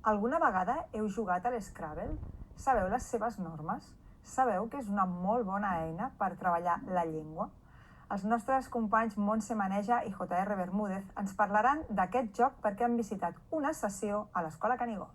Alguna vegada heu jugat a l'Scrabble? Sabeu les seves normes? Sabeu que és una molt bona eina per treballar la llengua? Els nostres companys Montse Maneja i J.R. Bermúdez ens parlaran d'aquest joc perquè han visitat una sessió a l'Escola Canigó.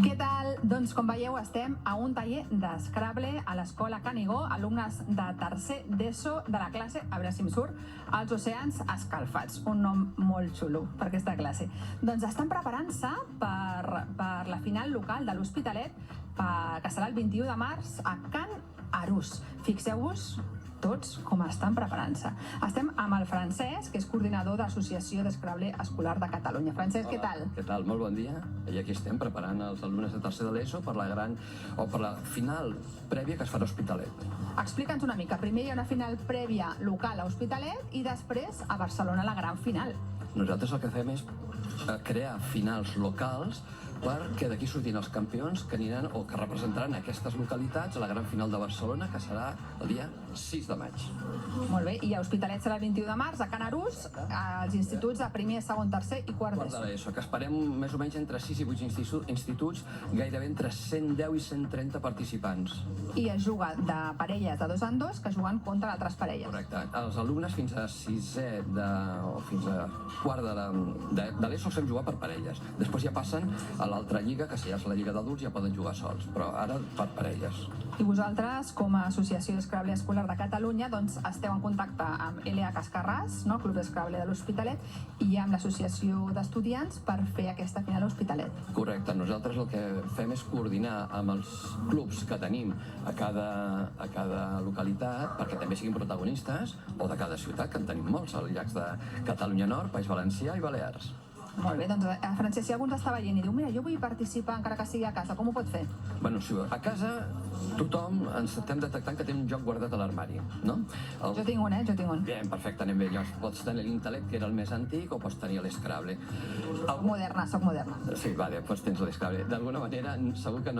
Què tal? Doncs com veieu estem a un taller d'Scrabble a l'Escola Canigó, alumnes de tercer d'ESO de la classe, a veure si em surt, Els Oceans Escalfats, un nom molt xulo per aquesta classe. Doncs estan preparant-se per la final local de l'Hospitalet, que serà el 21 de març a Can Arús. Fixeu-vos tots com estan preparant-se. Estem amb el Francesc, que és coordinador d'Associació d'Scrabble Escolar de Catalunya. Francesc, què tal? Què tal? Molt bon dia. I aquí estem preparant els alumnes de tercer de l'ESO per la final prèvia que es farà a Hospitalet. Explica'ns una mica. Primer hi ha una final prèvia local a Hospitalet i després a Barcelona la gran final. Nosaltres el que fem és crear finals locals perquè d'aquí sortin els campions que aniran o que representaran aquestes localitats a la gran final de Barcelona, que serà el dia 6 de maig. Molt bé, i a Hospitalet serà el 21 de març, a Can Arús, als instituts de primer, segon, tercer i quart de l'ESO, que esperem més o menys entre 6 i 8 instituts, gairebé entre 110 i 130 participants. I es juga de parelles de 2 en 2 que juguen contra altres parelles. Correcte. Els alumnes fins a sisè o fins a quart de l'ESO els fem jugar per parelles. Després ja passen a l'altra lliga, que si ja és la lliga d'adults, ja poden jugar sols, però ara per parelles. I vosaltres, com a Associació d'Scrabble Escolar de Catalunya, doncs esteu en contacte amb L.A. Cascarràs, no? Club d'Escrabble de l'Hospitalet, i amb l'Associació d'Estudiants per fer aquesta final a Hospitalet. Correcte. Nosaltres el que fem és coordinar amb els clubs que tenim a cada localitat perquè també siguin protagonistes, o de cada ciutat, que en tenim molts, als llacs de Catalunya Nord, País Valencià i Balears. Molt bé, doncs Francesc, si algú ens està veient i diu mira, jo vull participar encara que sigui a casa, com ho pot fer? Bueno, si a casa tothom ens estem detectant que té un joc guardat a l'armari, no? Jo tinc un, Jo tinc un. Bien, perfecte, anem bé. Llavors pots tenir l'Intel·lect, que era el més antic, o pots tenir l'Scrabble. Soc moderna. Sí, vale, doncs tens l'Scrabble. D'alguna manera, segur que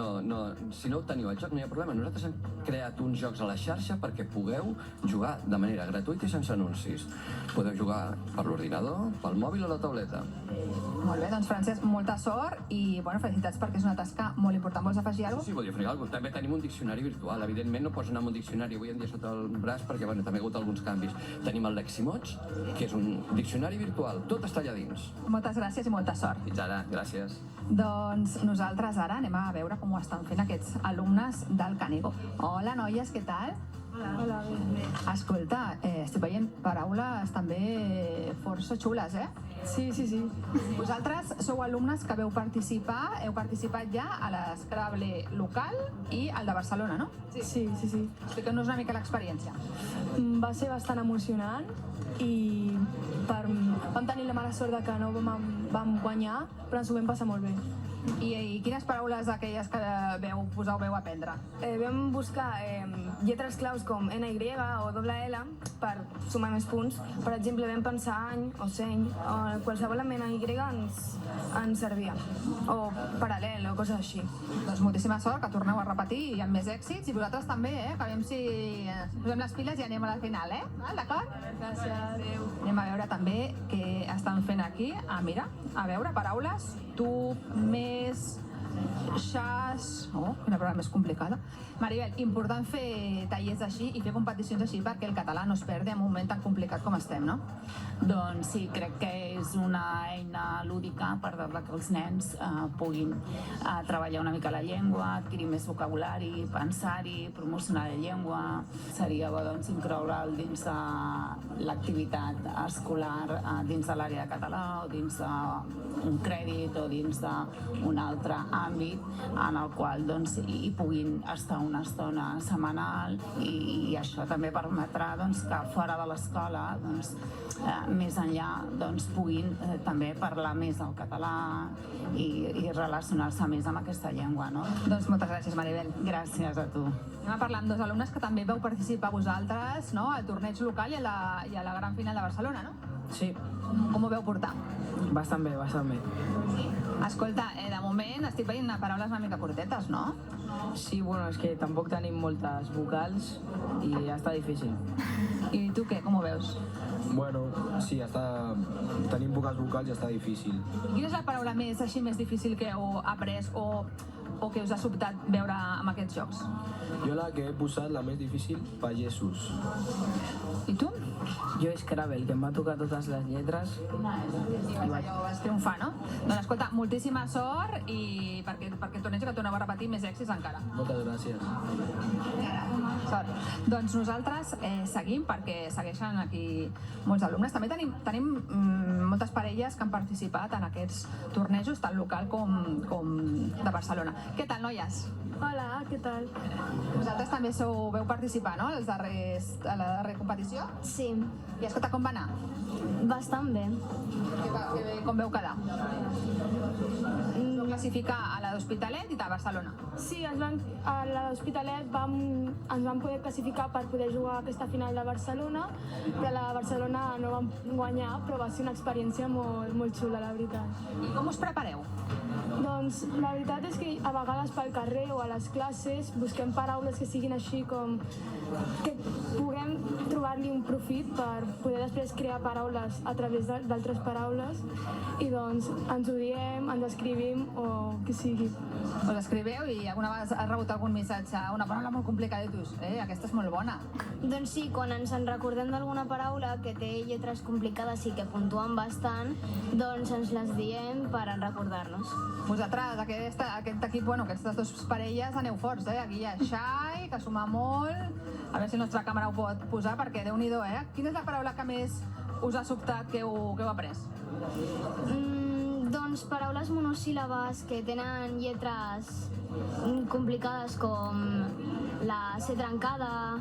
si no teniu el joc no hi ha problema. Nosaltres hem creat uns jocs a la xarxa perquè pugueu jugar de manera gratuïta i sense anuncis. Podeu jugar per l'ordinador, pel mòbil o la tauleta. Molt bé, doncs Francesc, molta sort i felicitats perquè és una tasca molt important. Vols afegir alguna cosa? Sí, volia afegir alguna cosa. També tenim un diccionari virtual. Evidentment no pots anar amb un diccionari avui en dia sota el braç perquè també ha hagut alguns canvis. Tenim el Leximots, que és un diccionari virtual. Tot està allà dins. Moltes gràcies i molta sort. Fins ara, gràcies. Doncs nosaltres ara anem a veure com ho estan fent aquests alumnes del Canigó. Hola, noies, què tal? Hola, bé. Escolta, estic veient paraules també força xules, Sí. Vosaltres sou alumnes que heu participat ja a l'Scrabble local i al de Barcelona, no? Sí. Explica'ns una mica l'experiència. Va ser bastant emocionant i vam tenir la mala sort de que no vam guanyar, però ens ho vam passar molt bé. I quines paraules d'aquelles que veu aprendre? Vam buscar lletres claus com NY o L per sumar més punts. Per exemple, vam pensar any o seny, o qualsevol amb NY ens servia, o paral·lel o coses així. Doncs moltíssima sort, que torneu a repetir i amb més èxits, i vosaltres també, que aviam si posem les piles i anem a la final, d'acord? Gràcies. Anem a veure també què estan fent aquí. Mira, a veure, paraules, tub, més, xas... Quina paraula més complicada. Maribel, important fer tallers així i fer competicions així perquè el català no es perdi en un moment tan complicat com estem, no? Doncs sí, crec que és una eina lúdica per tal que els nens puguin treballar una mica la llengua, adquirir més vocabulari, pensar-hi, promocionar la llengua. Seria bo incloure'l dins de l'activitat escolar, dins de l'àrea de català o dins d'un crèdit o dins d'un altre àmbit en el qual hi puguin estar una estona setmanal i això també permetrà que fora de l'escola, més enllà, puguin també parlar més el català i relacionar-se més amb aquesta llengua, no? Doncs moltes gràcies, Maribel. Gràcies a tu. Anem a parlar amb dos alumnes que també veu participar vosaltres, no?, al torneig local i a la gran final de Barcelona, no? Sí. Com ho veu portar? Bastant bé. Escolta, de moment estic veient paraules una mica curtetes, no? Sí, bueno, és que tampoc tenim moltes vocals i està difícil. I tu què, com ho veus? Bueno, sí, tenim poques vocals i està difícil. Quina és la paraula més difícil que heu après o que us ha sobtat veure amb aquests jocs? Jo la que he posat, la més difícil, pagesos. I tu? Jo Scrabble, que em va tocar totes les lletres. I vas triomfar, no? Doncs escolta, moltíssima sort i perquè torneig que torneu a repetir més èxits encara. Moltes gràcies. Sort. Doncs nosaltres seguim perquè segueixen aquí molts alumnes. També tenim moltes parelles que han participat en aquests tornejos, tant local com de Barcelona. Què tal, noies? Hola, què tal? Vosaltres també veu participar, no? A la darrera competició? Sí, I escolta, com va anar? bastant bé. Com veu quedar? Vau classificar a la d'Hospitalet i de Barcelona. Sí, a la d'Hospitalet ens vam poder classificar per poder jugar aquesta final de Barcelona, però a la de Barcelona no vam guanyar, però va ser una experiència molt, molt xula, la veritat. I com us prepareu? Doncs la veritat és que a vegades pel carrer o a les classes busquem paraules que siguin així com que puguem trobar-li un profit per poder després crear paraules a través d'altres paraules i doncs ens ho diem, ens escrivim o que sigui. Us escriveu i alguna vegada has rebut algun missatge, una paraula molt complicada i dius, aquesta és molt bona. Doncs sí, quan ens en recordem d'alguna paraula que té lletres complicades i que puntuen bastant, doncs ens les diem per recordar-nos. Vosaltres, aquest equip, aquestes dues parelles, aneu forts, Aquí hi ha Xai, que suma molt. A veure si la nostra càmera ho pot posar, perquè Déu-n'hi-do, Quina és la paraula que més us ha sobtat que heu après? Doncs paraules monosíl·labes que tenen lletres complicades com la C trencada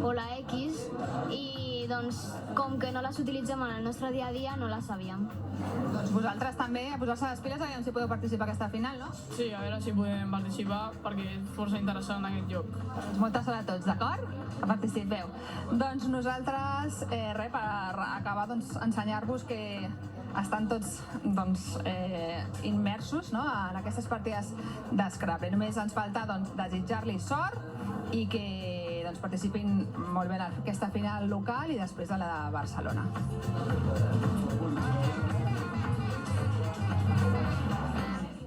o la X i doncs com que no les utilitzem en el nostre dia a dia no les sabíem. Doncs vosaltres també a posar-se les piles, aviam si podeu participar a aquesta final, no? Sí, a veure si podem participar perquè és força interessant aquest joc. Doncs molta sort a tots, d'acord? Participeu. Doncs nosaltres, per acabar ensenyar-vos que estan tots immersos en aquestes partides d'Scrabble. Només ens falta desitjar-li sort i que participin molt bé en aquesta final local i després a la de Barcelona.